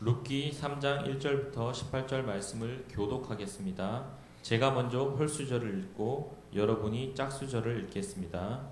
룻기 3장 1절부터 18절 말씀을 교독하겠습니다. 제가 먼저 홀수절을 읽고 여러분이 짝수절을 읽겠습니다.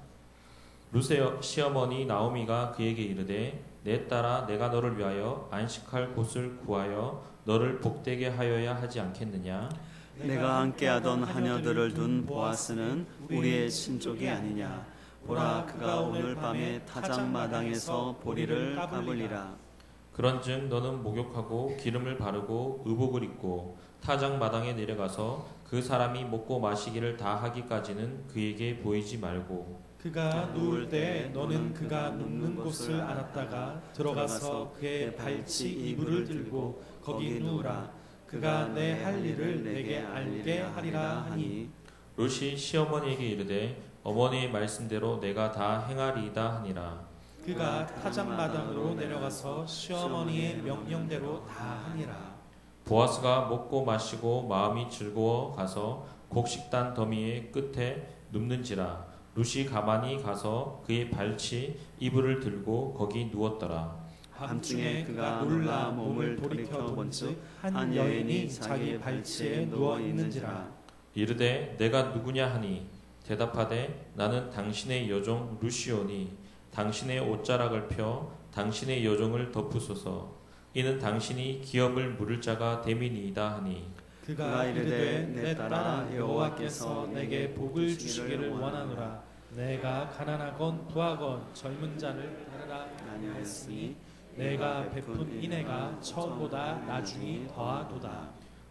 룻의 시어머니 나오미가 그에게 이르되 내 딸아 내가 너를 위하여 안식할 곳을 구하여 너를 복되게 하여야 하지 않겠느냐? 내가 함께하던 하녀들을 둔 보아스는 우리의 친족이 아니냐? 보라 그가 오늘 밤에 타작마당에서 보리를 까불리라. 그런즉 너는 목욕하고 기름을 바르고 의복을 입고 타작마당에 내려가서 그 사람이 먹고 마시기를 다 하기까지는 그에게 보이지 말고 그가 누울 때 너는 그가 눕는 곳을 알았다가 들어가서 그의 발치 이불을 들고 거기 누우라. 그가 내 할 일을 내게 알게 하리라 하니. 룻이 시어머니에게 이르되 어머니의 말씀대로 내가 다 행하리이다 하니라. 그가 타작마당으로 내려가서 시어머니의 명령대로 다 하니라. 보아스가 먹고 마시고 마음이 즐거워 가서 곡식단 더미의 끝에 눕는지라. 룻이 가만히 가서 그의 발치 이불을 들고 거기 누웠더라. 밤중에 그가 놀라 몸을 돌이켜 본즉 한 여인이 자기 발치에 누워 있는지라. 이르되 내가 누구냐 하니 대답하되 나는 당신의 여종 룻이오니 당신의 옷자락을 펴 당신의 여종을 덮으소서. 이는 당신이 기업을 물을 자가 됨이니이다 하니. 그가 이르되 내 딸아 여호와께서 내게 복을 주시기를 원하노라. 내가 가난하건 부하건 젊은 자를 따르라 아니하였으니 내가 베푼 인애가 처음보다 나중이 더하도다.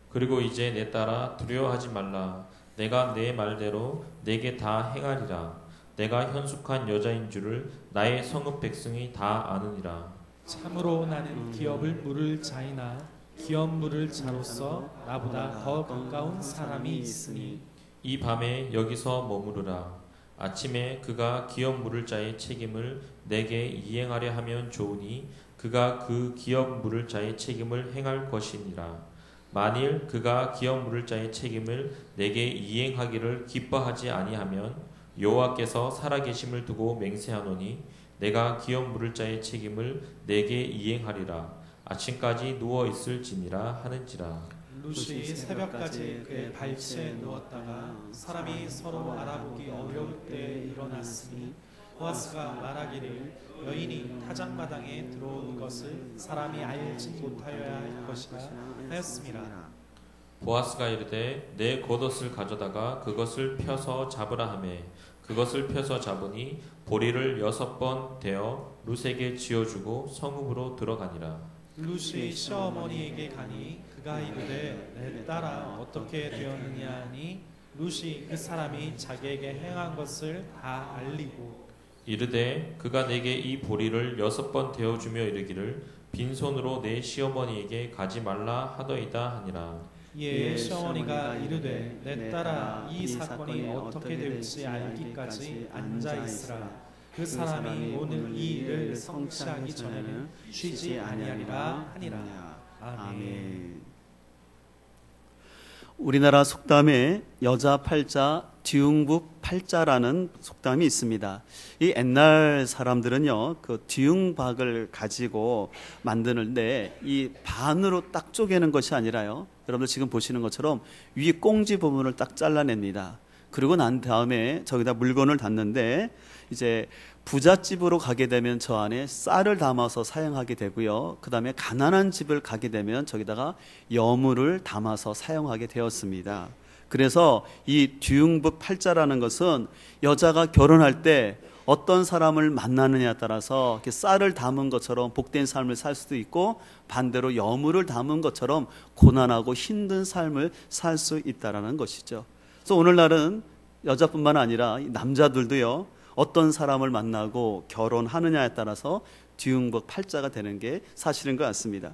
그리고 이제 내 딸아 두려워하지 말라. 내가 내 말대로 내게 다 행하리라. 내가 현숙한 여자인 줄을 나의 성읍 백성이 다 아느니라. 참으로 나는 기업을 물을 자이나 기업 물을 자로서 나보다 더 가까운 사람이 있으니. 이 밤에 여기서 머무르라. 아침에 그가 기업 물을 자의 책임을 내게 이행하려 하면 좋으니 그가 그 기업 물을 자의 책임을 행할 것이니라. 만일 그가 기업 물을 자의 책임을 내게 이행하기를 기뻐하지 아니하면 여호와께서 살아계심을 두고 맹세하노니 내가 기업 물을 자의 책임을 내게 이행하리라. 아침까지 누워 있을지니라 하는지라. 룻이 새벽까지 그의 발치에 누웠다가 사람이 서로 알아보기 어려울 때 일어났으니 보아스가 말하기를 여인이 타작마당에 들어온 것을 사람이 알지 못하여야 할 것이라 하였음이라. 보아스가 이르되 내 겉옷을 가져다가 그것을 펴서 잡으라 하매 그것을 펴서 잡으니 보리를 6번 대어 룻에게 지어주고 성읍으로 들어가니라. 룻이 시어머니에게 가니 그가 이르되 내 딸아 어떻게 되었느냐 하니 룻이 그 사람이 자기에게 행한 것을 다 알리고 이르되 그가 내게 이 보리를 6번 대어주며 이르기를 빈손으로 내 시어머니에게 가지 말라 하더이다 하니라. 이에 시어머니가 이르되 내 딸아 이 사건이 어떻게 될지 알기까지 앉아있으라. 그 사람이 오늘 이 일을 성취하기 전에는 쉬지 아니하리라 하니라. 아멘. 우리나라 속담에 여자 팔자 뒤웅부 팔자라는 속담이 있습니다. 이 옛날 사람들은요 그 뒤웅박을 가지고 만드는데 이 반으로 딱 쪼개는 것이 아니라요, 여러분들 지금 보시는 것처럼 위 꽁지 부분을 딱 잘라냅니다. 그리고 난 다음에 저기다 물건을 닫는데 이제 부잣집으로 가게 되면 저 안에 쌀을 담아서 사용하게 되고요, 그 다음에 가난한 집을 가게 되면 저기다가 여물을 담아서 사용하게 되었습니다. 그래서 이 뒤웅부 팔자라는 것은 여자가 결혼할 때 어떤 사람을 만나느냐에 따라서 이렇게 쌀을 담은 것처럼 복된 삶을 살 수도 있고 반대로 여물을 담은 것처럼 고난하고 힘든 삶을 살 수 있다는 것이죠. 그래서 오늘날은 여자뿐만 아니라 남자들도요 어떤 사람을 만나고 결혼하느냐에 따라서 뒤웅부 팔자가 되는 게 사실인 것 같습니다.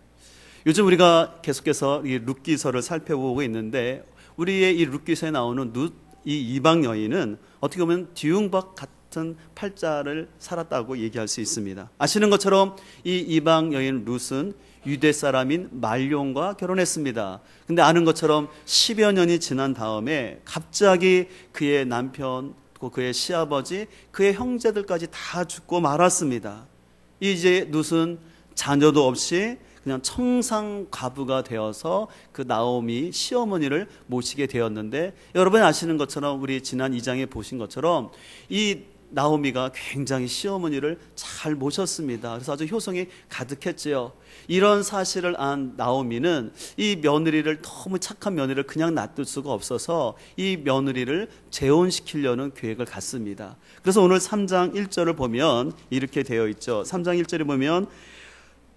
요즘 우리가 계속해서 이 룻기서를 살펴보고 있는데 우리의 이 룻기서에 나오는 이 이방 여인은 어떻게 보면 뒤웅박 같은 팔자를 살았다고 얘기할 수 있습니다. 아시는 것처럼 이 이방 여인 룻은 유대 사람인 말용과 결혼했습니다. 근데 아는 것처럼 10여 년이 지난 다음에 갑자기 그의 남편, 그의 시아버지, 그의 형제들까지 다 죽고 말았습니다. 이제 룻은 자녀도 없이 그냥 청상 과부가 되어서 그 나오미 시어머니를 모시게 되었는데, 여러분이 아시는 것처럼 우리 지난 2장에 보신 것처럼 이 나오미가 굉장히 시어머니를 잘 모셨습니다. 그래서 아주 효성이 가득했지요. 이런 사실을 안 나오미는 이 며느리를, 너무 착한 며느리를 그냥 놔둘 수가 없어서 이 며느리를 재혼시키려는 계획을 갖습니다. 그래서 오늘 3장 1절을 보면 이렇게 되어 있죠. 3장 1절에 보면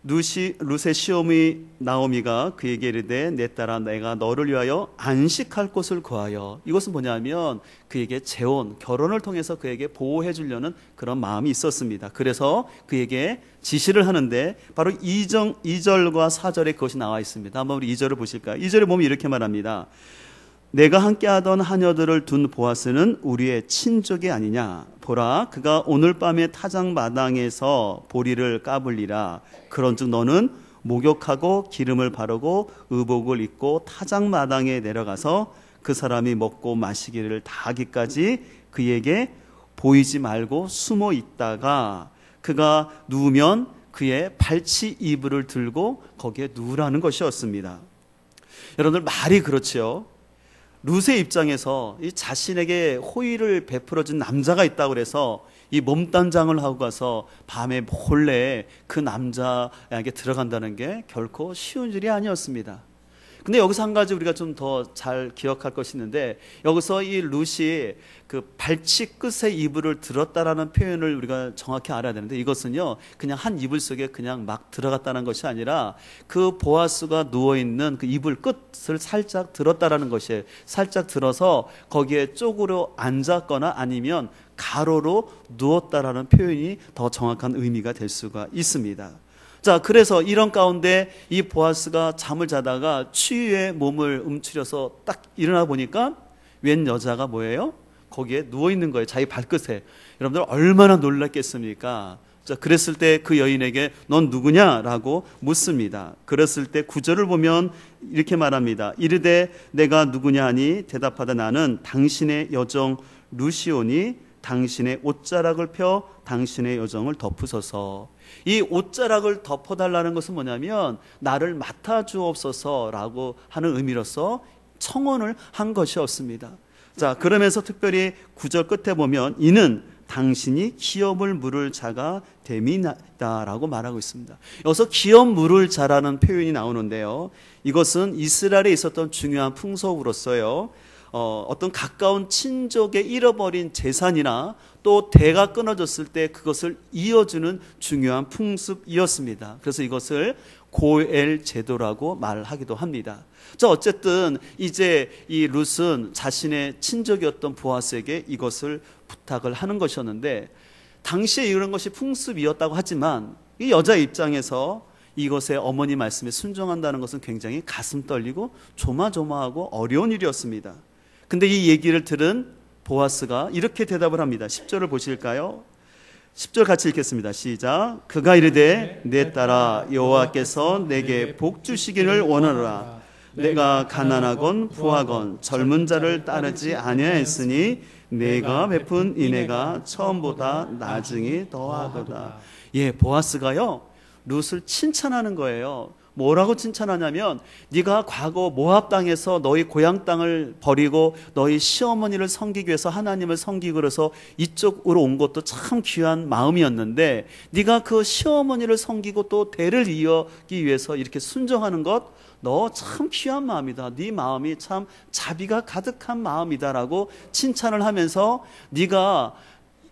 룻의 시어머니 나오미가 그에게 이르되 내 딸아 내가 너를 위하여 안식할 곳을 구하여. 이것은 뭐냐면 그에게 재혼, 결혼을 통해서 그에게 보호해 주려는 그런 마음이 있었습니다. 그래서 그에게 지시를 하는데 바로 2절과 4절에 그것이 나와 있습니다. 한번 우리 2절을 보실까요? 2절에 보면 이렇게 말합니다. 내가 함께하던 하녀들을 둔 보아스는 우리의 친족이 아니냐. 보라, 그가 오늘 밤에 타작마당에서 보리를 까불리라. 그런즉 너는 목욕하고 기름을 바르고 의복을 입고 타작마당에 내려가서 그 사람이 먹고 마시기를 다 하기까지 그에게 보이지 말고 숨어 있다가 그가 누우면 그의 발치 이불을 들고 거기에 누우라는 것이었습니다. 여러분들 말이 그렇지요. 룻의 입장에서 이 자신에게 호의를 베풀어준 남자가 있다고 그래서 이 몸단장을 하고 가서 밤에 몰래 그 남자에게 들어간다는 게 결코 쉬운 일이 아니었습니다. 근데 여기서 한 가지 우리가 좀 더 잘 기억할 것이 있는데, 여기서 이 룻이 그 발치 끝에 이불을 들었다라는 표현을 우리가 정확히 알아야 되는데, 이것은요 그냥 한 이불 속에 그냥 막 들어갔다는 것이 아니라 그 보아스가 누워있는 그 이불 끝을 살짝 들었다라는 것이에요. 살짝 들어서 거기에 쪽으로 앉았거나 아니면 가로로 누웠다라는 표현이 더 정확한 의미가 될 수가 있습니다. 자, 그래서 이런 가운데 이 보아스가 잠을 자다가 추위에 몸을 움츠려서 딱 일어나 보니까 웬 여자가 뭐예요? 거기에 누워있는 거예요. 자기 발끝에. 여러분들 얼마나 놀랐겠습니까? 자, 그랬을 때 그 여인에게 넌 누구냐라고 묻습니다. 그랬을 때 9절을 보면 이렇게 말합니다. 이르되 내가 누구냐 하니 대답하다 나는 당신의 여정 루시오니 당신의 옷자락을 펴 당신의 여정을 덮으소서. 이 옷자락을 덮어달라는 것은 뭐냐면 나를 맡아주옵소서라고 하는 의미로서 청혼을 한 것이었습니다. 자, 그러면서 특별히 9절 끝에 보면 이는 당신이 기업을 물을 자가 됨이다라고 말하고 있습니다. 여기서 기업 물을 자라는 표현이 나오는데요, 이것은 이스라엘에 있었던 중요한 풍속으로서요, 어떤 가까운 친족의 잃어버린 재산이나 또 대가 끊어졌을 때 그것을 이어주는 중요한 풍습이었습니다. 그래서 이것을 고엘 제도라고 말하기도 합니다. 자, 어쨌든 이제 이 룻은 자신의 친족이었던 보아스에게 이것을 부탁을 하는 것이었는데, 당시에 이런 것이 풍습이었다고 하지만 이 여자 입장에서 이것에 어머니 말씀에 순종한다는 것은 굉장히 가슴 떨리고 조마조마하고 어려운 일이었습니다. 근데 이 얘기를 들은 보아스가 이렇게 대답을 합니다. 10절을 보실까요? 10절 같이 읽겠습니다. 시작. 그가 이르되 내 딸아 여호와께서 내게 복 주시기를 원하노라. 내가 가난하건 부하건 젊은 자를 따르지 아니하였으니 내가 베푼 인애가 처음보다 나중이 더하도다. 예, 보아스가요 룻을 칭찬하는 거예요. 뭐라고 칭찬하냐면 네가 과거 모압 땅에서 너희 고향 땅을 버리고 너희 시어머니를 섬기기 위해서 하나님을 섬기고 그래서 이쪽으로 온 것도 참 귀한 마음이었는데 네가 그 시어머니를 섬기고 또 대를 이어기 위해서 이렇게 순종하는 것, 너 참 귀한 마음이다. 네 마음이 참 자비가 가득한 마음이다라고 칭찬을 하면서 네가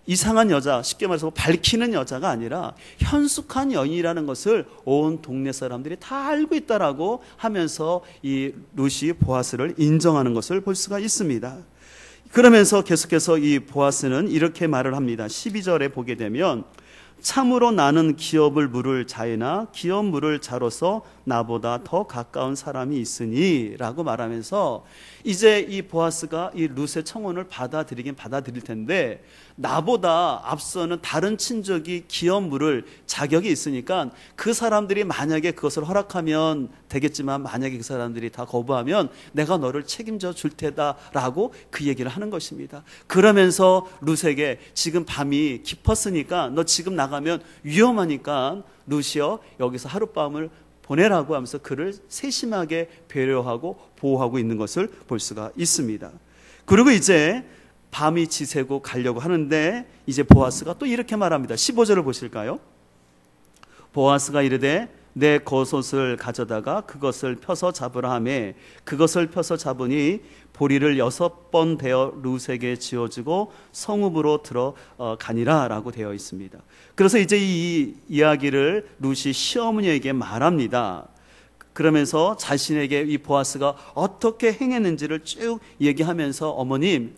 이상한 여자, 쉽게 말해서 밝히는 여자가 아니라 현숙한 여인이라는 것을 온 동네 사람들이 다 알고 있다라고 하면서 이 룻이 보아스를 인정하는 것을 볼 수가 있습니다. 그러면서 계속해서 이 보아스는 이렇게 말을 합니다. 12절에 보게 되면 참으로 나는 기업을 물을 자이나 기업 물을 자로서 나보다 더 가까운 사람이 있으니 라고 말하면서 이제 이 보아스가 이 룻의 청혼을 받아들이긴 받아들일 텐데 나보다 앞서는 다른 친족이 기업 물을 자격이 있으니까 그 사람들이 만약에 그것을 허락하면 되겠지만 만약에 그 사람들이 다 거부하면 내가 너를 책임져 줄 테다 라고 그 얘기를 하는 것입니다. 그러면서 룻에게 지금 밤이 깊었으니까 너 지금 나가면 위험하니까 룻이여 여기서 하룻밤을 보내라고 하면서 그를 세심하게 배려하고 보호하고 있는 것을 볼 수가 있습니다. 그리고 이제 밤이 지새고 가려고 하는데 이제 보아스가 또 이렇게 말합니다. 15절을 보실까요? 보아스가 이르되 내 겉옷을 가져다가 그것을 펴서 잡으라 하매 그것을 펴서 잡으니 보리를 6번 베어 룻에게 지어주고 성읍으로 들어가니라 라고 되어 있습니다. 그래서 이제 이 이야기를 룻이 시어머니에게 말합니다. 그러면서 자신에게 이 보아스가 어떻게 행했는지를 쭉 얘기하면서 어머님,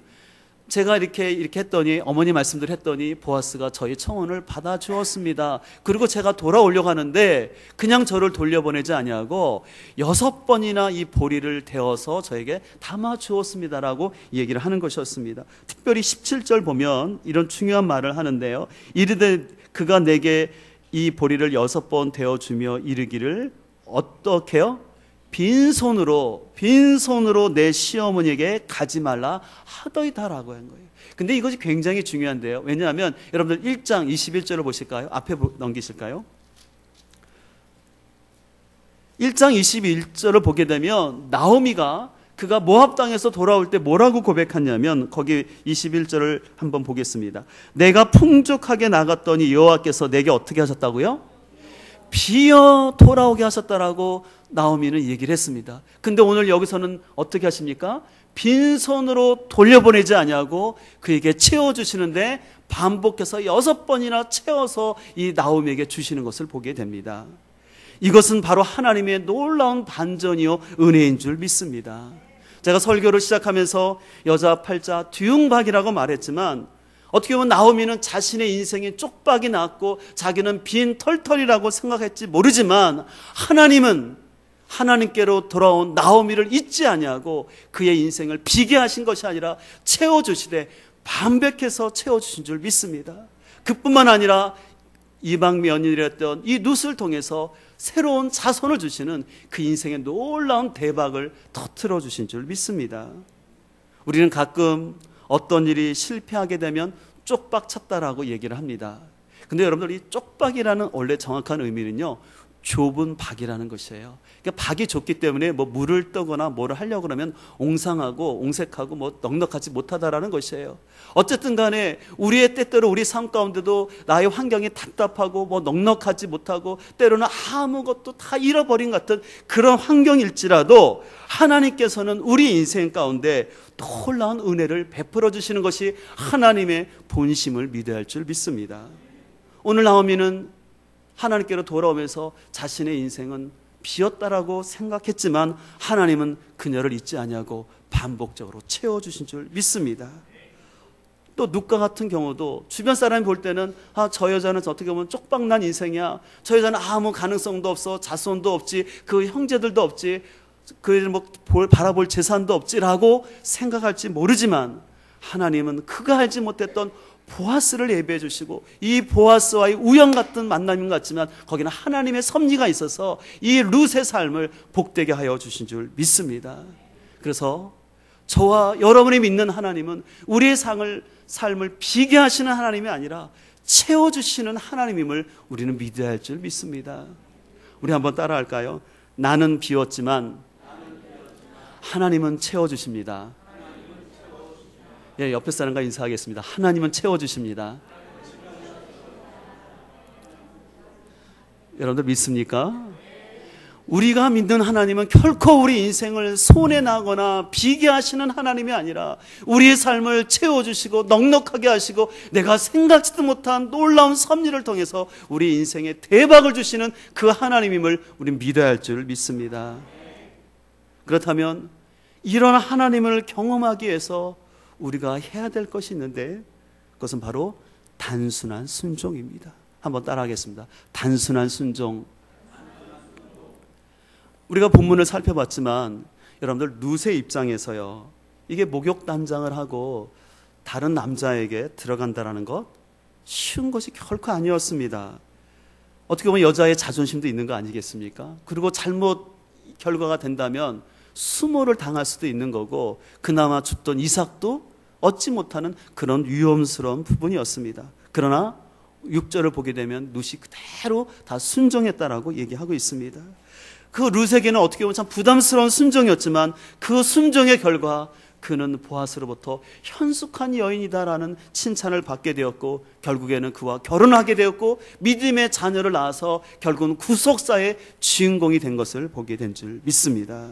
제가 이렇게 했더니 어머니 말씀들 했더니 보아스가 저희 청혼을 받아주었습니다. 그리고 제가 돌아오려고 하는데 그냥 저를 돌려보내지 아니하고 6번이나 이 보리를 데워서 저에게 담아주었습니다라고 얘기를 하는 것이었습니다. 특별히 17절 보면 이런 중요한 말을 하는데요. 이르되 그가 내게 이 보리를 6번 데워주며 이르기를 어떻게요? 빈손으로 내 시어머니에게 가지 말라 하더이다라고 한 거예요. 근데 이것이 굉장히 중요한데요. 왜냐하면 여러분들 1장 21절을 보실까요? 앞에 넘기실까요? 1장 21절을 보게 되면 나오미가 그가 모압 땅에서 돌아올 때 뭐라고 고백했냐면 거기 21절을 한번 보겠습니다. 내가 풍족하게 나갔더니 여호와께서 내게 어떻게 하셨다고요? 비어 돌아오게 하셨다라고 나오미는 얘기를 했습니다. 근데 오늘 여기서는 어떻게 하십니까? 빈손으로 돌려보내지 아니하고 그에게 채워주시는데 반복해서 6번이나 채워서 이 나오미에게 주시는 것을 보게 됩니다. 이것은 바로 하나님의 놀라운 반전이요 은혜인 줄 믿습니다. 제가 설교를 시작하면서 여자 팔자 뒤웅박이라고 말했지만 어떻게 보면 나오미는 자신의 인생에 쪽박이 났고 자기는 빈 털털이라고 생각했지 모르지만 하나님은 하나님께로 돌아온 나오미를 잊지 아니하고 그의 인생을 비게 하신 것이 아니라 채워주시되 반백해서 채워주신 줄 믿습니다. 그뿐만 아니라 이방 며느리였던 이 룻을 통해서 새로운 자손을 주시는 그 인생의 놀라운 대박을 터뜨려 주신 줄 믿습니다. 우리는 가끔 어떤 일이 실패하게 되면 쪽박 찼다라고 얘기를 합니다. 근데 여러분들 이 쪽박이라는 원래 정확한 의미는요 좁은 박이라는 것이에요. 그러니까 박이 좁기 때문에 뭐 물을 떠거나 뭐를 하려고 그러면 옹상하고 옹색하고 뭐 넉넉하지 못하다라는 것이에요. 어쨌든 간에 우리의 때때로 우리 삶 가운데도 나의 환경이 답답하고 뭐 넉넉하지 못하고 때로는 아무것도 다 잃어버린 같은 그런 환경일지라도 하나님께서는 우리 인생 가운데 놀라운 은혜를 베풀어 주시는 것이 하나님의 본심을 믿어야 할 줄 믿습니다. 오늘 나오미는 하나님께로 돌아오면서 자신의 인생은 비었다라고 생각했지만 하나님은 그녀를 잊지 아니하고 반복적으로 채워주신 줄 믿습니다. 또 룻과 같은 경우도 주변 사람이 볼 때는 저 여자는 어떻게 보면 쪽박난 인생이야. 저 여자는 아무 가능성도 없어. 자손도 없지. 그 형제들도 없지. 그를 뭐 바라볼 재산도 없지라고 생각할지 모르지만 하나님은 그가 알지 못했던 보아스를 예배해 주시고 이 보아스와의 우연 같은 만남인 것 같지만 거기는 하나님의 섭리가 있어서 이 룻의 삶을 복되게 하여 주신 줄 믿습니다. 그래서 저와 여러분이 믿는 하나님은 우리의 삶을 비게 하시는 하나님이 아니라 채워주시는 하나님임을 우리는 믿어야 할 줄 믿습니다. 우리 한번 따라할까요? 나는 비웠지만 하나님은 채워주십니다. 예, 옆에 사람과 인사하겠습니다. 하나님은 채워주십니다. 여러분들 믿습니까? 우리가 믿는 하나님은 결코 우리 인생을 손해나거나 비게 하시는 하나님이 아니라 우리의 삶을 채워주시고 넉넉하게 하시고 내가 생각지도 못한 놀라운 섭리를 통해서 우리 인생에 대박을 주시는 그 하나님임을 우리는 믿어야 할 줄 믿습니다. 그렇다면 이런 하나님을 경험하기 위해서 우리가 해야 될 것이 있는데 그것은 바로 단순한 순종입니다. 한번 따라하겠습니다. 단순한 순종. 우리가 본문을 살펴봤지만 여러분들 룻의 입장에서요 이게 목욕 단장을 하고 다른 남자에게 들어간다라는 것 쉬운 것이 결코 아니었습니다. 어떻게 보면 여자의 자존심도 있는 거 아니겠습니까? 그리고 잘못 결과가 된다면 수모를 당할 수도 있는 거고 그나마 죽던 이삭도 얻지 못하는 그런 위험스러운 부분이었습니다. 그러나 6절을 보게 되면 룻이 그대로 다 순종했다라고 얘기하고 있습니다. 그 룻에게는 어떻게 보면 참 부담스러운 순종이었지만 그 순종의 결과 그는 보아스로부터 현숙한 여인이다라는 칭찬을 받게 되었고 결국에는 그와 결혼하게 되었고 믿음의 자녀를 낳아서 결국은 구속사의 주인공이 된 것을 보게 된 줄 믿습니다.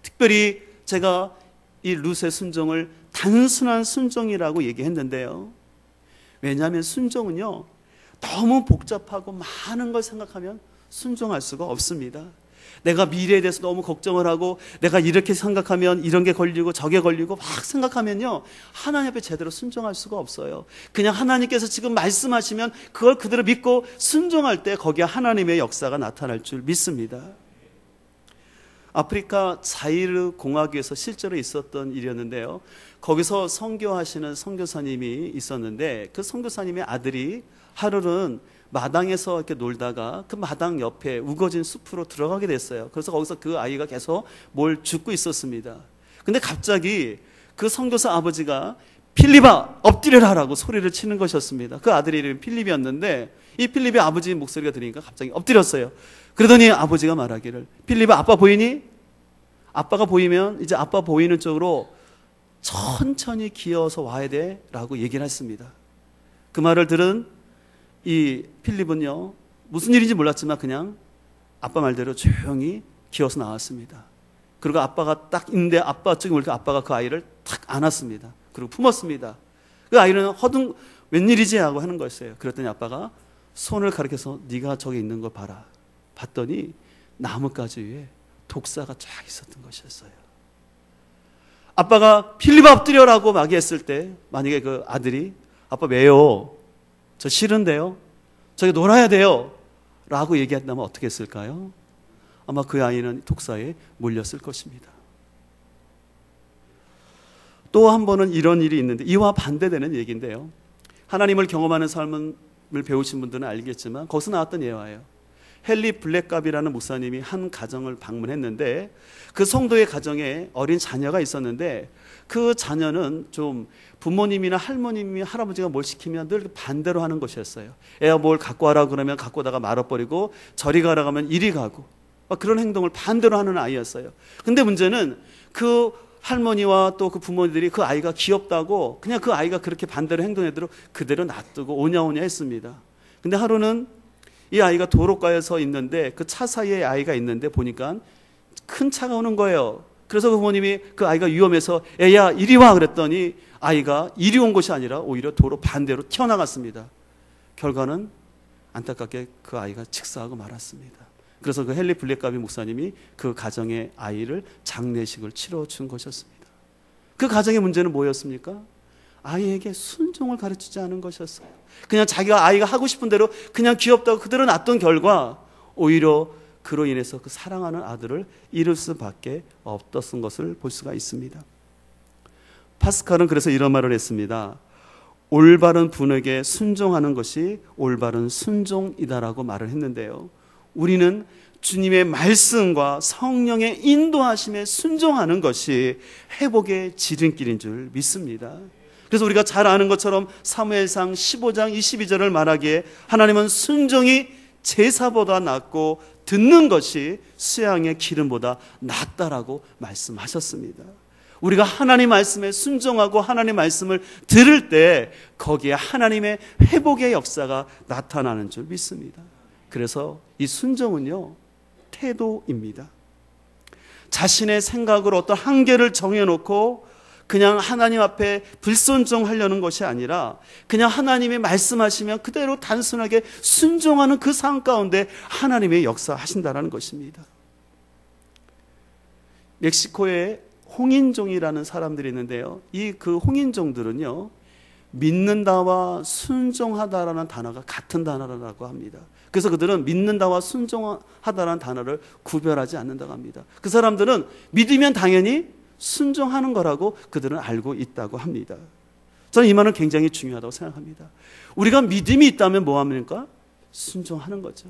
특별히 제가 이 룻의 순종을 단순한 순종이라고 얘기했는데요. 왜냐하면 순종은요, 너무 복잡하고 많은 걸 생각하면 순종할 수가 없습니다. 내가 미래에 대해서 너무 걱정을 하고 내가 이렇게 생각하면 이런 게 걸리고 저게 걸리고 막 생각하면요, 하나님 앞에 제대로 순종할 수가 없어요. 그냥 하나님께서 지금 말씀하시면 그걸 그대로 믿고 순종할 때 거기에 하나님의 역사가 나타날 줄 믿습니다. 아프리카 자이르 공화국에서 실제로 있었던 일이었는데요. 거기서 선교하시는 선교사님이 있었는데 그 선교사님의 아들이 하루는 마당에서 이렇게 놀다가 그 마당 옆에 우거진 숲으로 들어가게 됐어요. 그래서 거기서 그 아이가 계속 뭘 줍고 있었습니다. 근데 갑자기 그 선교사 아버지가 필립아 엎드려라 라고 소리를 치는 것이었습니다. 그 아들의 이름이 필립이었는데 이 필립의 아버지 목소리가 들리니까 갑자기 엎드렸어요. 그러더니 아버지가 말하기를 필립아 아빠 보이니? 아빠가 보이면 이제 아빠 보이는 쪽으로 천천히 기어서 와야 돼 라고 얘기를 했습니다. 그 말을 들은 이 필립은요, 무슨 일인지 몰랐지만 그냥 아빠 말대로 조용히 기어서 나왔습니다. 그리고 아빠가 딱 있는데 아빠 쪽에 오니까 아빠가 그 아이를 탁 안았습니다. 그리고 품었습니다. 그 아이는 웬일이지 하고 하는 거였어요. 그랬더니 아빠가 손을 가리켜서 네가 저기 있는 거 봐라. 봤더니 나뭇가지 위에 독사가 쫙 있었던 것이었어요. 아빠가 필립아 엎드려라고 막 했을 때 만약에 그 아들이 아빠 왜요? 저 싫은데요? 저기 놀아야 돼요 라고 얘기한다면 어떻게 했을까요? 아마 그 아이는 독사에 몰렸을 것입니다. 또 한 번은 이런 일이 있는데 이와 반대되는 얘기인데요. 하나님을 경험하는 삶을 배우신 분들은 알겠지만 거기서 나왔던 예화예요. 헨리 블랙갑이라는 목사님이 한 가정을 방문했는데 그 성도의 가정에 어린 자녀가 있었는데 그 자녀는 좀 부모님이나 할머님이 할아버지가 뭘 시키면 늘 반대로 하는 것이었어요. 애가 뭘 갖고 와라 그러면 갖고 오다가 말아버리고 저리 가라 하면 이리 가고 그런 행동을 반대로 하는 아이였어요. 근데 문제는 그 할머니와 또 그 부모들이 그 아이가 귀엽다고 그냥 그 아이가 그렇게 반대로 행동해도 그대로 놔두고 오냐오냐 했습니다. 근데 하루는 이 아이가 도로가에 서 있는데 그 차 사이에 아이가 있는데 보니까 큰 차가 오는 거예요. 그래서 그 부모님이 그 아이가 위험해서 애야 이리 와 그랬더니 아이가 이리 온 것이 아니라 오히려 도로 반대로 튀어나갔습니다. 결과는 안타깝게 그 아이가 직사하고 말았습니다. 그래서 그 헨리 블랙가비 목사님이 그 가정의 아이를 장례식을 치러준 것이었습니다. 그 가정의 문제는 뭐였습니까? 아이에게 순종을 가르치지 않은 것이었어요. 그냥 자기가 아이가 하고 싶은 대로 그냥 귀엽다고 그대로 놨던 결과 오히려 그로 인해서 그 사랑하는 아들을 잃을 수밖에 없었던 것을 볼 수가 있습니다. 파스칼은 그래서 이런 말을 했습니다. 올바른 분에게 순종하는 것이 올바른 순종이다라고 말을 했는데요. 우리는 주님의 말씀과 성령의 인도하심에 순종하는 것이 회복의 지름길인 줄 믿습니다. 그래서 우리가 잘 아는 것처럼 사무엘상 15장 22절을 말하기에 하나님은 순종이 제사보다 낫고 듣는 것이 수양의 기름보다 낫다라고 말씀하셨습니다. 우리가 하나님 말씀에 순종하고 하나님 말씀을 들을 때 거기에 하나님의 회복의 역사가 나타나는 줄 믿습니다. 그래서 이 순종은요, 태도입니다. 자신의 생각으로 어떤 한계를 정해놓고 그냥 하나님 앞에 불순종하려는 것이 아니라 그냥 하나님이 말씀하시면 그대로 단순하게 순종하는 그 삶 가운데 하나님의 역사하신다는 것입니다. 멕시코에 홍인종이라는 사람들이 있는데요. 그 홍인종들은요, 믿는다와 순종하다라는 단어가 같은 단어라고 합니다. 그래서 그들은 믿는다와 순종하다라는 단어를 구별하지 않는다고 합니다. 그 사람들은 믿으면 당연히 순종하는 거라고 그들은 알고 있다고 합니다. 저는 이 말은 굉장히 중요하다고 생각합니다. 우리가 믿음이 있다면 뭐 합니까? 순종하는 거죠.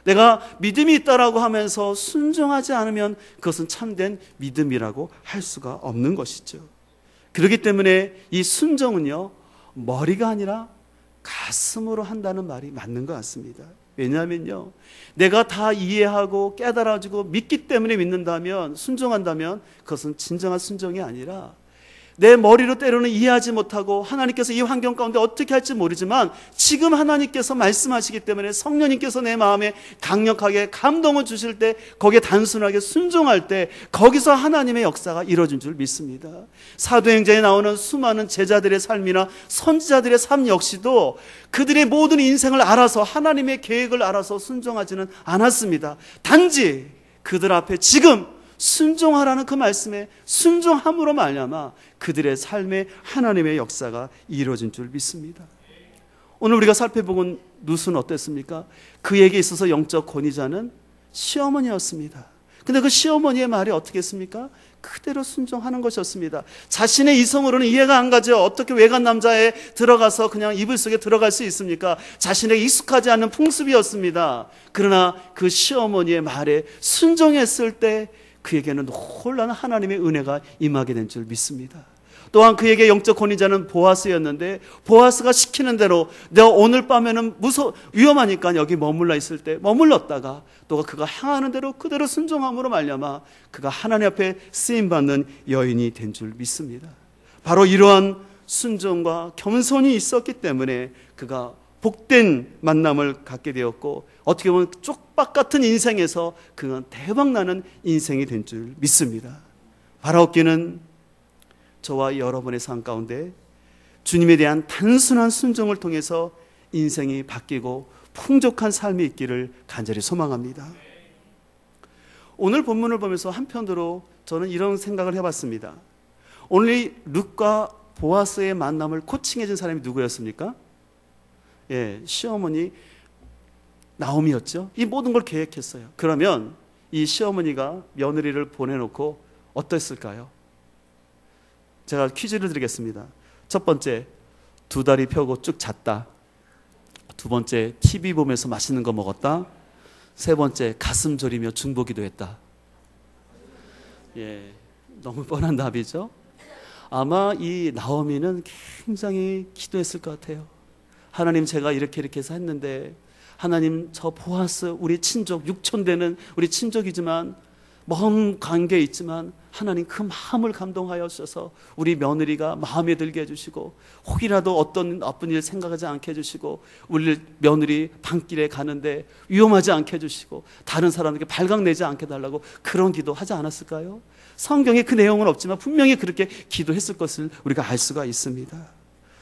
내가 믿음이 있다라고 하면서 순종하지 않으면 그것은 참된 믿음이라고 할 수가 없는 것이죠. 그렇기 때문에 이 순종은요, 머리가 아니라 가슴으로 한다는 말이 맞는 것 같습니다. 왜냐하면요, 내가 다 이해하고 깨달아지고 믿기 때문에 믿는다면, 순종한다면 그것은 진정한 순종이 아니라 내 머리로 때로는 이해하지 못하고 하나님께서 이 환경 가운데 어떻게 할지 모르지만 지금 하나님께서 말씀하시기 때문에 성령님께서 내 마음에 강력하게 감동을 주실 때 거기에 단순하게 순종할 때 거기서 하나님의 역사가 이루어진 줄 믿습니다. 사도행전에 나오는 수많은 제자들의 삶이나 선지자들의 삶 역시도 그들의 모든 인생을 알아서 하나님의 계획을 알아서 순종하지는 않았습니다. 단지 그들 앞에 지금 순종하라는 그 말씀에 순종함으로 말미암아 그들의 삶에 하나님의 역사가 이루어진 줄 믿습니다. 오늘 우리가 살펴본 룻은 어땠습니까? 그에게 있어서 영적 권위자는 시어머니였습니다. 근데 그 시어머니의 말이 어떻게 했습니까? 그대로 순종하는 것이었습니다. 자신의 이성으로는 이해가 안 가죠. 어떻게 외간 남자에 들어가서 그냥 이불 속에 들어갈 수 있습니까? 자신에게 익숙하지 않은 풍습이었습니다. 그러나 그 시어머니의 말에 순종했을 때 그에게는 놀라운 하나님의 은혜가 임하게 된 줄 믿습니다. 또한 그에게 영적 권위자는 보아스였는데 보아스가 시키는 대로 내가 오늘 밤에는 위험하니까 여기 머물러 있을 때 머물렀다가 또 그가 향하는 대로 그대로 순종함으로 말미암아 그가 하나님 앞에 쓰임받는 여인이 된 줄 믿습니다. 바로 이러한 순종과 겸손이 있었기 때문에 그가 복된 만남을 갖게 되었고 어떻게 보면 쪽박 같은 인생에서 그는 대박나는 인생이 된 줄 믿습니다. 바라옵기는 저와 여러분의 삶 가운데 주님에 대한 단순한 순종을 통해서 인생이 바뀌고 풍족한 삶이 있기를 간절히 소망합니다. 오늘 본문을 보면서 한편으로 저는 이런 생각을 해봤습니다. 오늘 이 룻과 보아스의 만남을 코칭해준 사람이 누구였습니까? 시어머니 나오미였죠. 이 모든 걸 계획했어요. 그러면 이 시어머니가 며느리를 보내놓고 어땠을까요? 제가 퀴즈를 드리겠습니다. 첫 번째, 두 다리 펴고 쭉 잤다. 두 번째, TV 보면서 맛있는 거 먹었다. 세 번째, 가슴 졸이며 중보기도 했다. 너무 뻔한 답이죠. 아마 이 나오미는 굉장히 기도했을 것 같아요. 하나님, 제가 이렇게 해서 했는데 하나님, 저 보아스 우리 친족 육촌되는 우리 친족이지만 먼 관계에 있지만 하나님 그 마음을 감동하여 주셔서 우리 며느리가 마음에 들게 해주시고 혹이라도 어떤 나쁜 일 생각하지 않게 해주시고 우리 며느리 밤길에 가는데 위험하지 않게 해주시고 다른 사람에게 발각내지 않게 달라고 그런 기도 하지 않았을까요? 성경에 그 내용은 없지만 분명히 그렇게 기도했을 것을 우리가 알 수가 있습니다.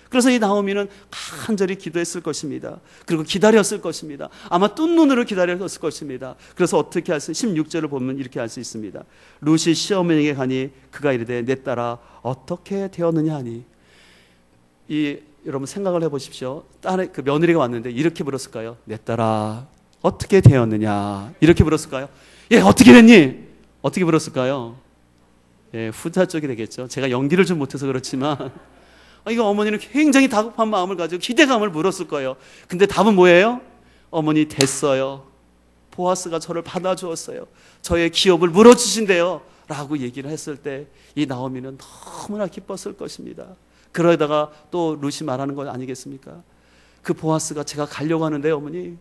그래서 이 나오미는 간절히 기도했을 것입니다. 그리고 기다렸을 것입니다. 아마 뜬 눈으로 기다렸을 것입니다. 그래서 어떻게 할 수, 16절을 보면 이렇게 할 수 있습니다. 룻이 시어머니에게 가니 그가 이르되 내 딸아 어떻게 되었느냐 하니. 여러분 생각을 해보십시오. 딸의 그 며느리가 왔는데 이렇게 물었을까요? 내 딸아 어떻게 되었느냐, 이렇게 물었을까요? 어떻게 됐니? 어떻게 물었을까요? 후자 쪽이 되겠죠. 제가 연기를 좀 못해서 그렇지만 이거 어머니는 굉장히 다급한 마음을 가지고 기대감을 물었을 거예요. 근데 답은 뭐예요? 어머니, 됐어요. 보아스가 저를 받아주었어요. 저의 기업을 물어주신대요 라고 얘기를 했을 때 이 나오미는 너무나 기뻤을 것입니다. 그러다가 또 룻이 말하는 것 아니겠습니까? 그 보아스가 제가 가려고 하는데 어머니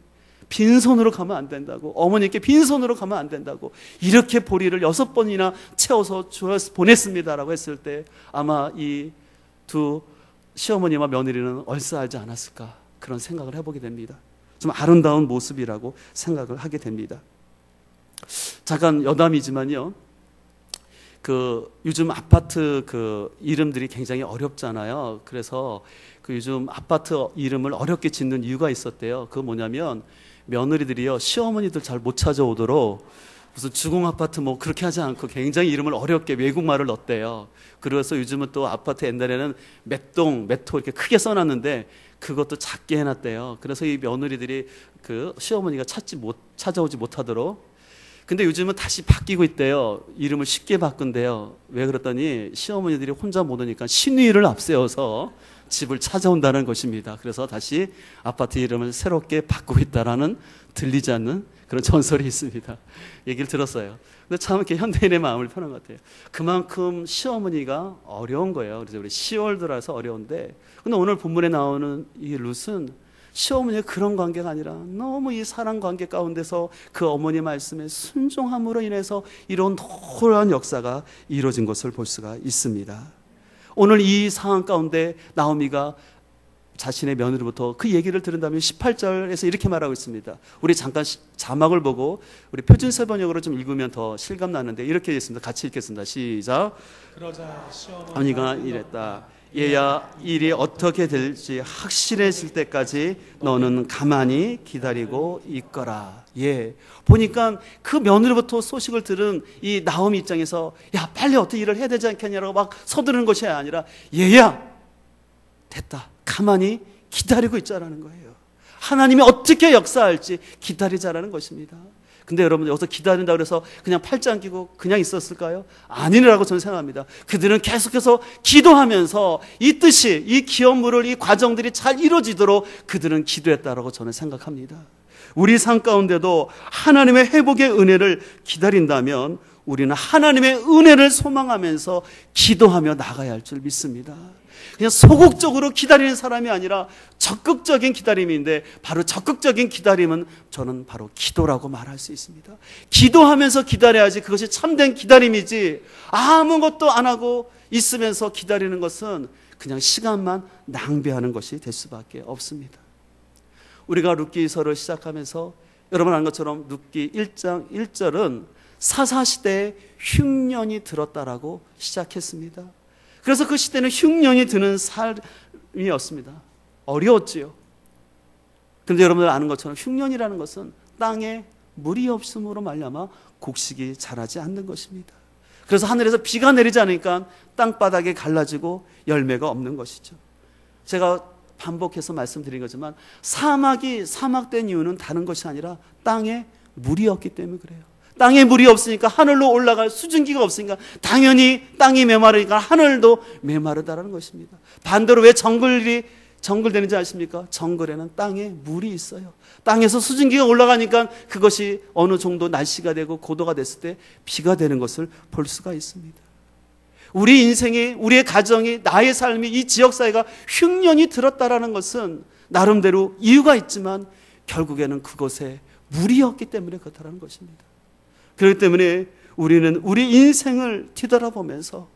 빈손으로 가면 안 된다고, 어머니께 빈손으로 가면 안 된다고 이렇게 보리를 6번이나 채워서 보냈습니다라고 했을 때 아마 이 두 시어머니와 며느리는 얼싸하지 않았을까, 그런 생각을 해보게 됩니다. 좀 아름다운 모습이라고 생각을 하게 됩니다. 잠깐 여담이지만요, 요즘 아파트 이름들이 굉장히 어렵잖아요. 그래서 요즘 아파트 이름을 어렵게 짓는 이유가 있었대요. 그거 뭐냐면 며느리들이요, 시어머니들 잘 못 찾아오도록 무슨 주공 아파트 그렇게 하지 않고 굉장히 이름을 어렵게 외국말을 넣었대요. 그래서 요즘은 또 아파트 옛날에는 몇 호 이렇게 크게 써놨는데 그것도 작게 해놨대요. 그래서 이 며느리들이 시어머니가 찾아오지 못하도록. 근데 요즘은 다시 바뀌고 있대요. 이름을 쉽게 바꾼대요. 왜 그랬더니 시어머니들이 혼자 못 오니까 신위를 앞세워서 집을 찾아온다는 것입니다. 그래서 다시 아파트 이름을 새롭게 바꾸고 있다라는 들리지 않는 그런 전설이 있습니다. 얘기를 들었어요. 근데 참 이렇게 현대인의 마음을 표현한 것 같아요. 그만큼 시어머니가 어려운 거예요. 그래서 우리 10월들어서 어려운데, 근데 오늘 본문에 나오는 이 룻은 시어머니의 그런 관계가 아니라 너무 이 사랑 관계 가운데서 그 어머니 말씀에 순종함으로 인해서 이런 놀라운 역사가 이루어진 것을 볼 수가 있습니다. 오늘 이 상황 가운데 나오미가 자신의 며느리로부터 그 얘기를 들은 다음에 18절에서 이렇게 말하고 있습니다. 우리 잠깐 자막을 보고 우리 표준세 번역으로 좀 읽으면 더 실감 나는데 이렇게 되어 있습니다. 같이 읽겠습니다. 시작. 그러자 시어머니가 이랬다. 얘야, 일이 어떻게 될지 확실해질 때까지 너는 가만히 기다리고 있거라. 예, 보니까 그 며느리부터 소식을 들은 이 나오미 입장에서 야, 빨리 어떻게 일을 해야 되지 않겠냐라고 막 서두르는 것이 아니라 얘야, 됐다. 가만히 기다리고 있자라는 거예요. 하나님이 어떻게 역사할지 기다리자라는 것입니다. 근데 여러분, 여기서 기다린다고 해서 그냥 팔짱 안 끼고 그냥 있었을까요? 아니라고 저는 생각합니다. 그들은 계속해서 기도하면서 이 뜻이, 이 기업물을, 이 과정들이 잘 이루어지도록 그들은 기도했다라고 저는 생각합니다. 우리 삶 가운데도 하나님의 회복의 은혜를 기다린다면 우리는 하나님의 은혜를 소망하면서 기도하며 나가야 할 줄 믿습니다. 그냥 소극적으로 기다리는 사람이 아니라 적극적인 기다림인데, 바로 적극적인 기다림은 저는 바로 기도라고 말할 수 있습니다. 기도하면서 기다려야지 그것이 참된 기다림이지, 아무것도 안 하고 있으면서 기다리는 것은 그냥 시간만 낭비하는 것이 될 수밖에 없습니다. 우리가 룻기서를 시작하면서 여러분 아는 것처럼 룻기 1장 1절은 사사시대에 흉년이 들었다라고 시작했습니다. 그래서 그 시대는 흉년이 드는 삶이었습니다. 어려웠지요. 그런데 여러분들 아는 것처럼 흉년이라는 것은 땅에 물이 없음으로 말미암아 곡식이 자라지 않는 것입니다. 그래서 하늘에서 비가 내리지 않으니까 땅바닥에 갈라지고 열매가 없는 것이죠. 제가 반복해서 말씀드린 거지만 사막이 사막된 이유는 다른 것이 아니라 땅에 물이 없기 때문에 그래요. 땅에 물이 없으니까 하늘로 올라갈 수증기가 없으니까 당연히 땅이 메마르니까 하늘도 메마르다라는 것입니다. 반대로 왜 정글되는지 아십니까? 정글에는 땅에 물이 있어요. 땅에서 수증기가 올라가니까 그것이 어느 정도 날씨가 되고 고도가 됐을 때 비가 되는 것을 볼 수가 있습니다. 우리 인생이, 우리의 가정이, 나의 삶이, 이 지역사회가 흉년이 들었다라는 것은 나름대로 이유가 있지만 결국에는 그곳에 물이 없기 때문에 그렇다는 것입니다. 그렇기 때문에 우리는 우리 인생을 뒤돌아보면서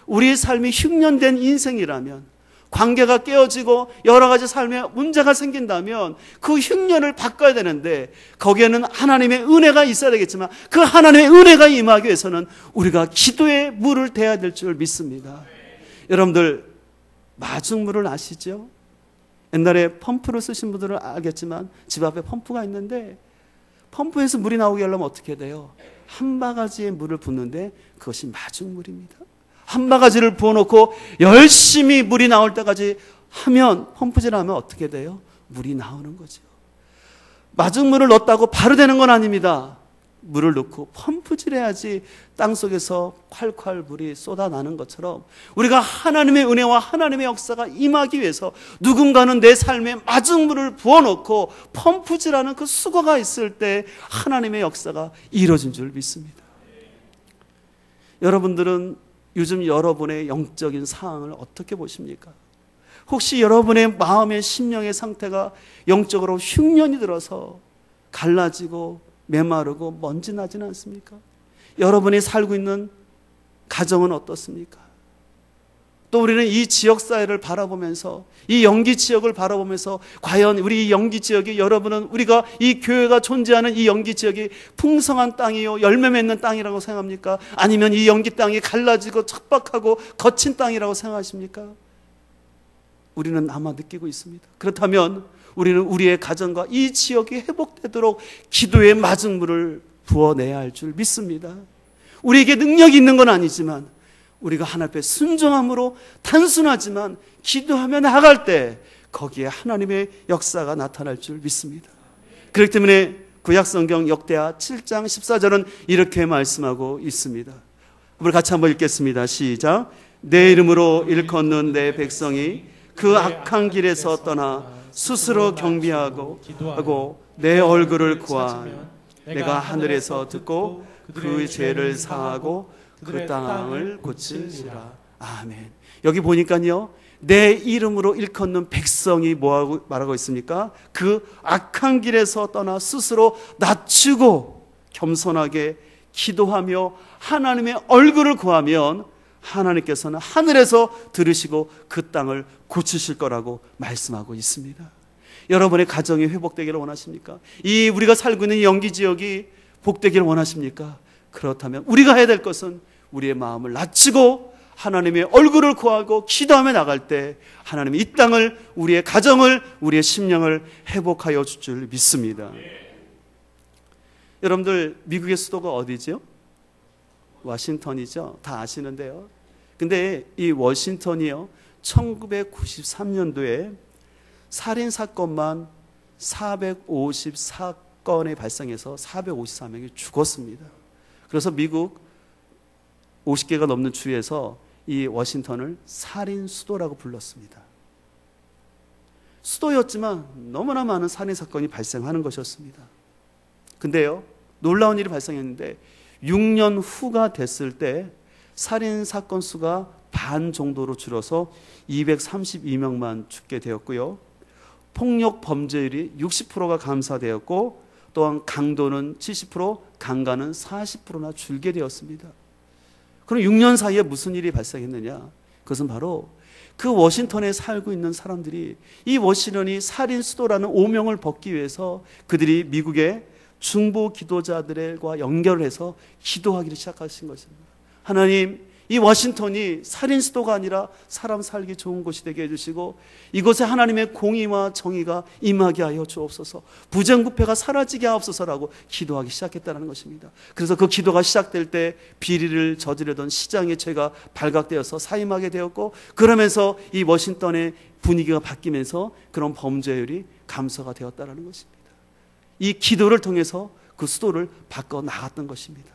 우리의 삶이 흉년된 인생이라면, 관계가 깨어지고 여러 가지 삶에 문제가 생긴다면 그 흉년을 바꿔야 되는데, 거기에는 하나님의 은혜가 있어야 되겠지만 그 하나님의 은혜가 임하기 위해서는 우리가 기도의 물을 대야 될 줄 믿습니다. 여러분들 마중물을 아시죠? 옛날에 펌프를 쓰신 분들은 알겠지만 집 앞에 펌프가 있는데, 펌프에서 물이 나오게 하려면 어떻게 돼요? 한 바가지의 물을 붓는데 그것이 마중물입니다. 한 바가지를 부어놓고 열심히 물이 나올 때까지 하면, 펌프질을 하면 어떻게 돼요? 물이 나오는 거죠. 마중물을 넣었다고 바로 되는 건 아닙니다. 물을 넣고 펌프질해야지 땅속에서 콸콸 물이 쏟아나는 것처럼 우리가 하나님의 은혜와 하나님의 역사가 임하기 위해서 누군가는 내 삶에 마중물을 부어놓고 펌프질하는 그 수고가 있을 때 하나님의 역사가 이루어진 줄 믿습니다. 여러분들은 요즘 여러분의 영적인 상황을 어떻게 보십니까? 혹시 여러분의 마음의 심령의 상태가 영적으로 흉년이 들어서 갈라지고 메마르고 먼지 나지는 않습니까? 여러분이 살고 있는 가정은 어떻습니까? 또 우리는 이 지역사회를 바라보면서, 이 영기 지역을 바라보면서 과연 우리 이 영기 지역이, 여러분은 우리가 이 교회가 존재하는 이 영기 지역이 풍성한 땅이요 열매 맺는 땅이라고 생각합니까? 아니면 이 영기 땅이 갈라지고 척박하고 거친 땅이라고 생각하십니까? 우리는 아마 느끼고 있습니다. 그렇다면 우리는 우리의 가정과 이 지역이 회복되도록 기도의 마중물을 부어내야 할 줄 믿습니다. 우리에게 능력이 있는 건 아니지만 우리가 하나님 앞에 순종함으로 단순하지만 기도하며 나아갈 때 거기에 하나님의 역사가 나타날 줄 믿습니다. 그렇기 때문에 구약성경 역대하 7장 14절은 이렇게 말씀하고 있습니다. 우리 같이 한번 읽겠습니다. 시작. 내 이름으로 일컫는 내 백성이 그 악한 길에서 떠나 스스로 경비하고 하고 내 얼굴을 구한 내가 하늘에서 듣고 그 죄를 사하고 그 땅을 고치리라. 아멘. 여기 보니까요, 내 이름으로 일컫는 백성이 뭐하고 말하고 있습니까? 그 악한 길에서 떠나 스스로 낮추고 겸손하게 기도하며 하나님의 얼굴을 구하면 하나님께서는 하늘에서 들으시고 그 땅을 고치실 거라고 말씀하고 있습니다. 여러분의 가정이 회복되기를 원하십니까? 이 우리가 살고 있는 영기 지역이 복되기를 원하십니까? 그렇다면 우리가 해야 될 것은 우리의 마음을 낮추고 하나님의 얼굴을 구하고 기도하며 나갈 때 하나님이 이 땅을, 우리의 가정을, 우리의 심령을 회복하여 줄 줄 믿습니다. 여러분들, 미국의 수도가 어디죠? 워싱턴이죠. 다 아시는데요. 근데 이 워싱턴이요, 1993년도에 살인사건만 454건에 발생해서 454명이 죽었습니다. 그래서 미국 50개가 넘는 주에서 이 워싱턴을 살인 수도라고 불렀습니다. 수도였지만 너무나 많은 살인사건이 발생하는 것이었습니다. 근데요, 놀라운 일이 발생했는데 6년 후가 됐을 때 살인사건 수가 반 정도로 줄어서 232명만 죽게 되었고요. 폭력 범죄율이 60%가 감소되었고, 또한 강도는 70%, 강간은 40%나 줄게 되었습니다. 그럼 6년 사이에 무슨 일이 발생했느냐? 그것은 바로 그 워싱턴에 살고 있는 사람들이 이 워싱턴이 살인 수도라는 오명을 벗기 위해서 그들이 미국의 중보 기도자들과 연결을 해서 기도하기를 시작하신 것입니다. 하나님, 이 워싱턴이 살인 수도가 아니라 사람 살기 좋은 곳이 되게 해주시고 이곳에 하나님의 공의와 정의가 임하게 하여 주옵소서, 부정부패가 사라지게 하옵소서라고 기도하기 시작했다는 것입니다. 그래서 그 기도가 시작될 때 비리를 저지르던 시장의 죄가 발각되어서 사임하게 되었고, 그러면서 이 워싱턴의 분위기가 바뀌면서 그런 범죄율이 감소가 되었다는 것입니다. 이 기도를 통해서 그 수도를 바꿔 나갔던 것입니다.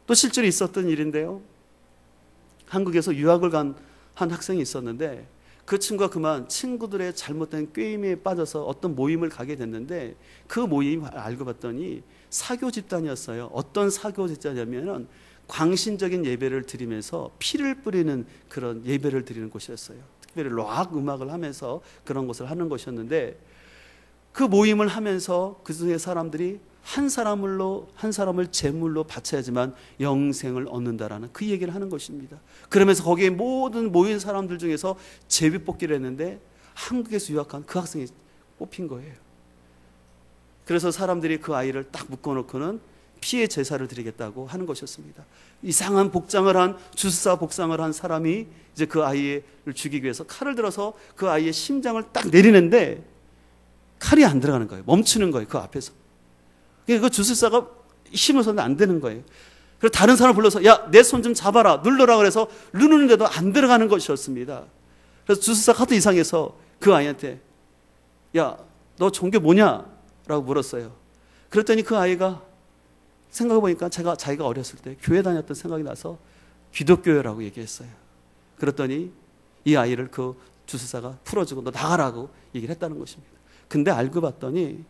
또 실제로 있었던 일인데요, 한국에서 유학을 간 한 학생이 있었는데 그 친구가 그만 친구들의 잘못된 꾀임에 빠져서 어떤 모임을 가게 됐는데 그 모임 알고 봤더니 사교 집단이었어요. 어떤 사교 집단이냐면 광신적인 예배를 드리면서 피를 뿌리는 그런 예배를 드리는 곳이었어요. 특별히 락 음악을 하면서 그런 것을 하는 것이었는데, 그 모임을 하면서 그 중에 사람들이 한 사람을 제물로 바쳐야지만 영생을 얻는다라는 그 얘기를 하는 것입니다. 그러면서 거기에 모든 모인 사람들 중에서 제비 뽑기를 했는데 한국에서 유학한 그 학생이 뽑힌 거예요. 그래서 사람들이 그 아이를 딱 묶어놓고는 피해 제사를 드리겠다고 하는 것이었습니다. 이상한 복장을 한, 주사 복장을 한 사람이 이제 그 아이를 죽이기 위해서 칼을 들어서 그 아이의 심장을 딱 내리는데 칼이 안 들어가는 거예요. 멈추는 거예요, 그 앞에서. 그 주술사가 힘을 썼는데 안 되는 거예요. 그래서 다른 사람을 불러서 야, 내 손 좀 잡아라, 눌러라 그래서 누르는데도 안 들어가는 것이었습니다. 그래서 주술사가 하도 이상해서 그 아이한테 야, 너 종교 뭐냐? 라고 물었어요. 그랬더니 그 아이가 생각해보니까 자기가 어렸을 때 교회 다녔던 생각이 나서 기독교라고 얘기했어요. 그랬더니 이 아이를 그 주술사가 풀어주고 너 나가라고 얘기를 했다는 것입니다. 근데 알고 봤더니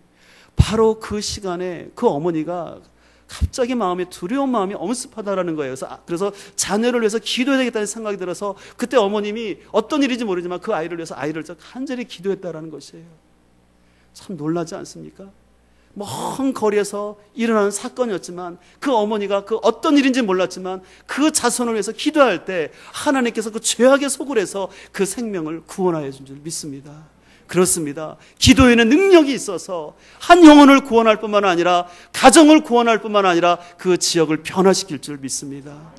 바로 그 시간에 그 어머니가 갑자기 마음에 두려운 마음이 엄습하다라는 거예요. 그래서 자녀를 위해서 기도해야 되겠다는 생각이 들어서 그때 어머님이 어떤 일인지 모르지만 그 아이를 위해서 아이를 간절히 기도했다라는 것이에요. 참 놀라지 않습니까? 먼 거리에서 일어나는 사건이었지만 그 어머니가 그 어떤 일인지 몰랐지만 그 자손을 위해서 기도할 때 하나님께서 그 죄악의 속을 해서 그 생명을 구원하여 준 줄 믿습니다. 그렇습니다. 기도에는 능력이 있어서 한 영혼을 구원할 뿐만 아니라 가정을 구원할 뿐만 아니라 그 지역을 변화시킬 줄 믿습니다.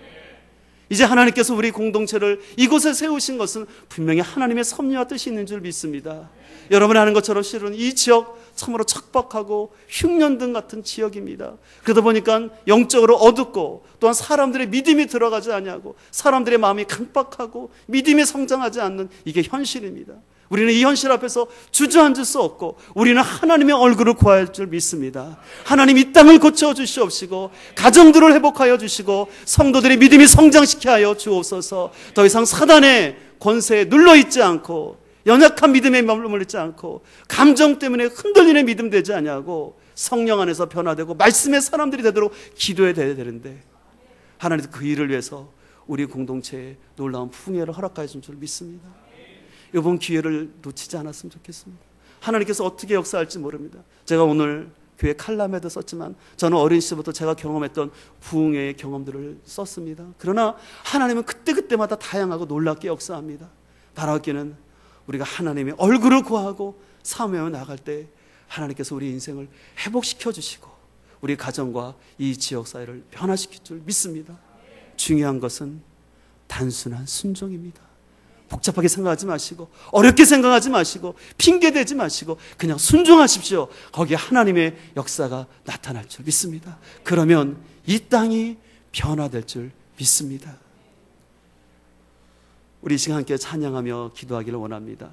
이제 하나님께서 우리 공동체를 이곳에 세우신 것은 분명히 하나님의 섭리와 뜻이 있는 줄 믿습니다. 여러분이 아는 것처럼 실은 이 지역 참으로 척박하고 흉년등 같은 지역입니다. 그러다 보니까 영적으로 어둡고 또한 사람들의 믿음이 들어가지 않냐고 사람들의 마음이 강박하고 믿음이 성장하지 않는 이게 현실입니다. 우리는 이 현실 앞에서 주저앉을 수 없고 우리는 하나님의 얼굴을 구할 줄 믿습니다. 하나님 이 땅을 고쳐주시옵시고 가정들을 회복하여 주시고 성도들의 믿음이 성장시켜 하여 주옵소서. 더 이상 사단의 권세에 눌러있지 않고 연약한 믿음에 머물지 않고 감정 때문에 흔들리는 믿음 되지 않냐고 성령 안에서 변화되고 말씀의 사람들이 되도록 기도해야 되는데 하나님께서 그 일을 위해서 우리 공동체에 놀라운 풍요를 허락하여 준 줄 믿습니다. 이번 기회를 놓치지 않았으면 좋겠습니다. 하나님께서 어떻게 역사할지 모릅니다. 제가 오늘 교회 칼럼에도 썼지만 저는 어린 시절부터 제가 경험했던 부흥의 경험들을 썼습니다. 그러나 하나님은 그때그때마다 다양하고 놀랍게 역사합니다. 바라기는 우리가 하나님의 얼굴을 구하고 사모하며 나갈 때 하나님께서 우리 인생을 회복시켜 주시고 우리 가정과 이 지역사회를 변화시킬 줄 믿습니다. 중요한 것은 단순한 순종입니다. 복잡하게 생각하지 마시고 어렵게 생각하지 마시고 핑계대지 마시고 그냥 순종하십시오. 거기에 하나님의 역사가 나타날 줄 믿습니다. 그러면 이 땅이 변화될 줄 믿습니다. 우리 이 시간 함께 찬양하며 기도하기를 원합니다.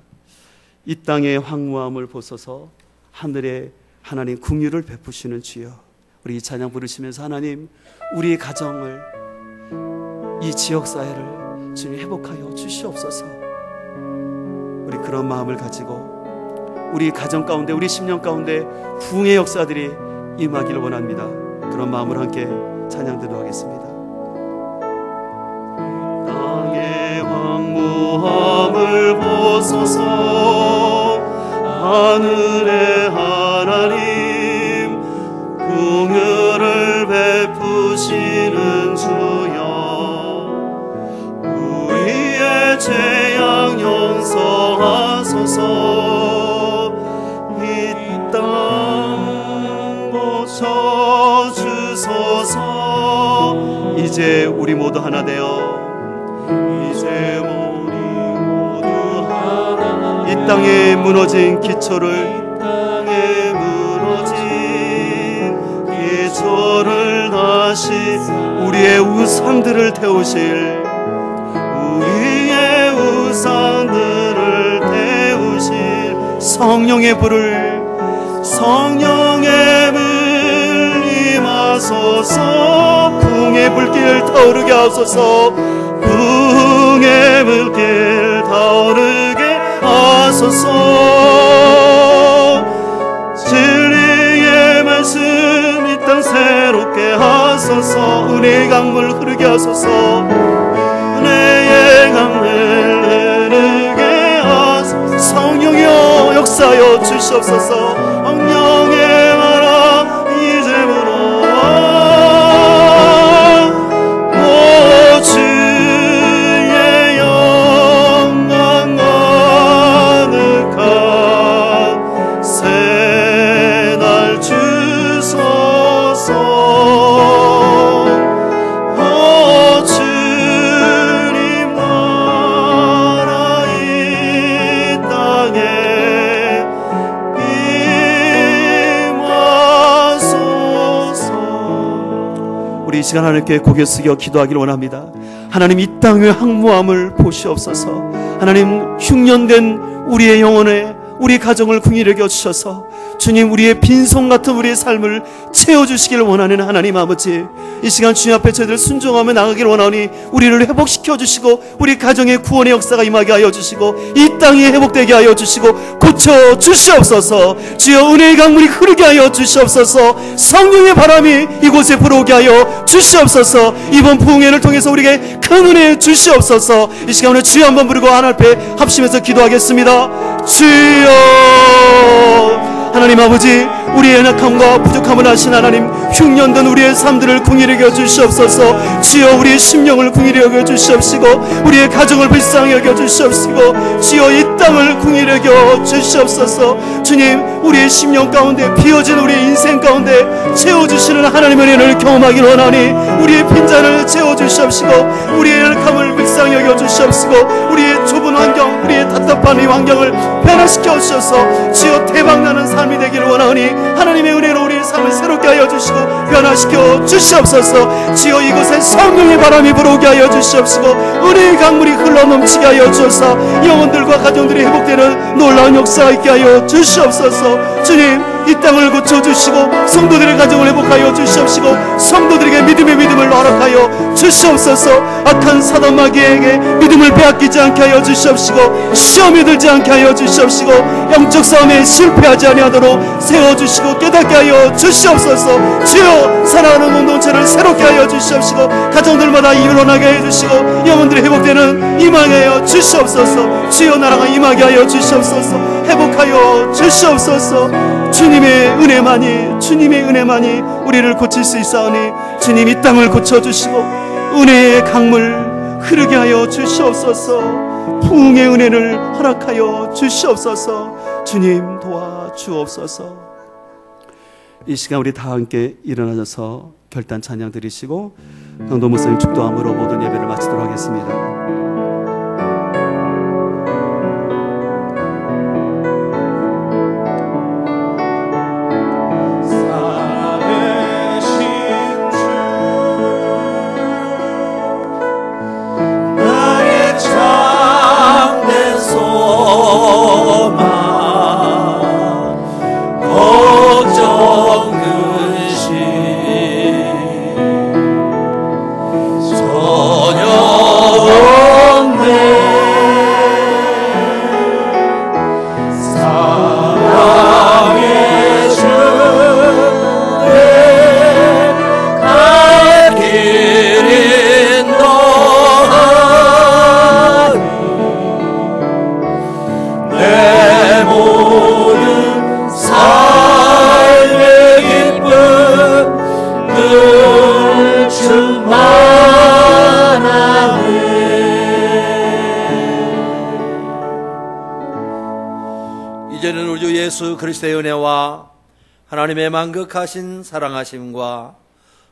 이 땅의 황무함을 보소서 하늘에 하나님 긍휼을 베푸시는 주여. 우리 이 찬양 부르시면서 하나님 우리 가정을 이 지역사회를 주님 회복하여 주시옵소서. 우리 그런 마음을 가지고 우리 가정 가운데 우리 심령 가운데 부흥의 역사들이 임하기를 원합니다. 그런 마음으로 함께 찬양 드리겠습니다. 땅의 황무함을 보소서 하늘의 하나님 긍휼을 베푸시는 주여 우리의 죄악 용서하소서 이 땅 고쳐주소서 이제 우리 모두 하나 되어 이제 우리 모두 하나 이 땅에 무너진 기초를 기초를 다시 우리의 우상들을 태우실 우리의 우상들을 태우실 성령의 불을 성령의 불 임하소서 부흥의 불길 타오르게 하소서 부흥의 불길 타오르게 하소서 진리의 말씀 이 땅 새롭게 하소서 은혜의 강물 흐르게 하소서 은혜의 강물 흐르게 하소서 성령이여 역사하여 주시옵소서 성령의 나라 이제부터 주의 영광 가득한 새날 주소서 주님 나라 이 땅에 임하소서. 우리 이 시간 하나님께 고개 숙여 기도하기를 원합니다. 하나님 이 땅의 황무함을 보시옵소서. 하나님 흉년된 우리의 영혼에 우리 가정을 긍휼히 여겨 주셔서 주님 우리의 빈손 같은 우리의 삶을 채워주시기를 원하는 하나님 아버지 이 시간 주님 앞에 저희들 순종하며 나가기를 원하오니 우리를 회복시켜 주시고 우리 가정의 구원의 역사가 임하게 하여 주시고 이 땅이 회복되게 하여 주시고 고쳐 주시옵소서. 주여 은혜의 강물이 흐르게 하여 주시옵소서. 성령의 바람이 이곳에 불어오게 하여 주시옵소서. 이번 부흥회를 통해서 우리에게 큰 은혜 주시옵소서. 이 시간에 주여 한번 부르고 하나님 앞에 합심해서 기도하겠습니다. 주여 하나님 아버지 우리의 연약함과 부족함을 아신 하나님 흉년된 우리의 삶들을 긍휼히 여겨 주시옵소서. 주여 우리의 심령을 긍휼히 여겨 주시옵시고 우리의 가정을 불쌍히 여겨 주시옵시고 주여 이 땅을 긍휼히 여겨 주시옵소서. 주님 우리의 심령 가운데 비어진 우리의 인생 가운데 채워주시는 하나님의 은혜를 경험하기를 원하니 우리의 빈잔을 채워주시옵시고 우리의 연약함을 불쌍히 여겨 주시옵시고 우리의 좁은 어려운 환경, 우리의 답답한 이 환경을 변화시켜 주셔서 주여 대박나는 삶이 되기를 원하오니 하나님의 은혜로 우리의 삶을 새롭게 하여 주시고 변화시켜 주시옵소서. 주여 이곳에 성령의 바람이 불어오게 하여 주시옵시고 은혜의 강물이 흘러넘치게 하여 주셔서 영혼들과 가정들이 회복되는 놀라운 역사가 있게 하여 주시옵소서. 주님 이 땅을 고쳐주시고 성도들의 가정을 회복하여 주시옵시고 성도들에게 믿음을 허락하여 주시옵소서. 악한 사단 마귀에게 믿음을 빼앗기지 않게 하여 주시옵시고 시험에 들지 않게 하여 주시옵시고 영적 싸움에 실패하지 아니하도록 세워주시고 깨닫게 하여 주시옵소서. 주여 사랑하는 공동체를 새롭게 하여 주시옵시고 가정들마다 일어나게 하여 주시고 영혼들이 회복되는 임하게 하여 주시옵소서. 주여 나라가 임하게 하여 주시옵소서. 회복하여 주시옵소서. 주님의 은혜만이 우리를 고칠 수 있사오니 주님 이 땅을 고쳐주시고 은혜의 강물 흐르게 하여 주시옵소서. 부흥의 은혜를 허락하여 주시옵소서. 주님 도와주옵소서. 이 시간 우리 다 함께 일어나셔서 결단 찬양 드리시고 강도 목사님 축도함으로 모든 예배를 마치도록 하겠습니다. 이제는 우리 주 예수 그리스도의 은혜와 하나님의 만극하신 사랑하심과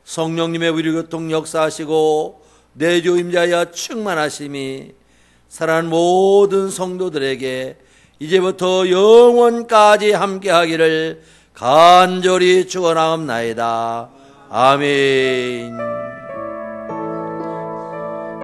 성령님의 위로교통 역사하시고 내주 임자여 충만하심이 사랑하는 모든 성도들에게 이제부터 영원까지 함께하기를 간절히 축원하옵나이다. 아멘.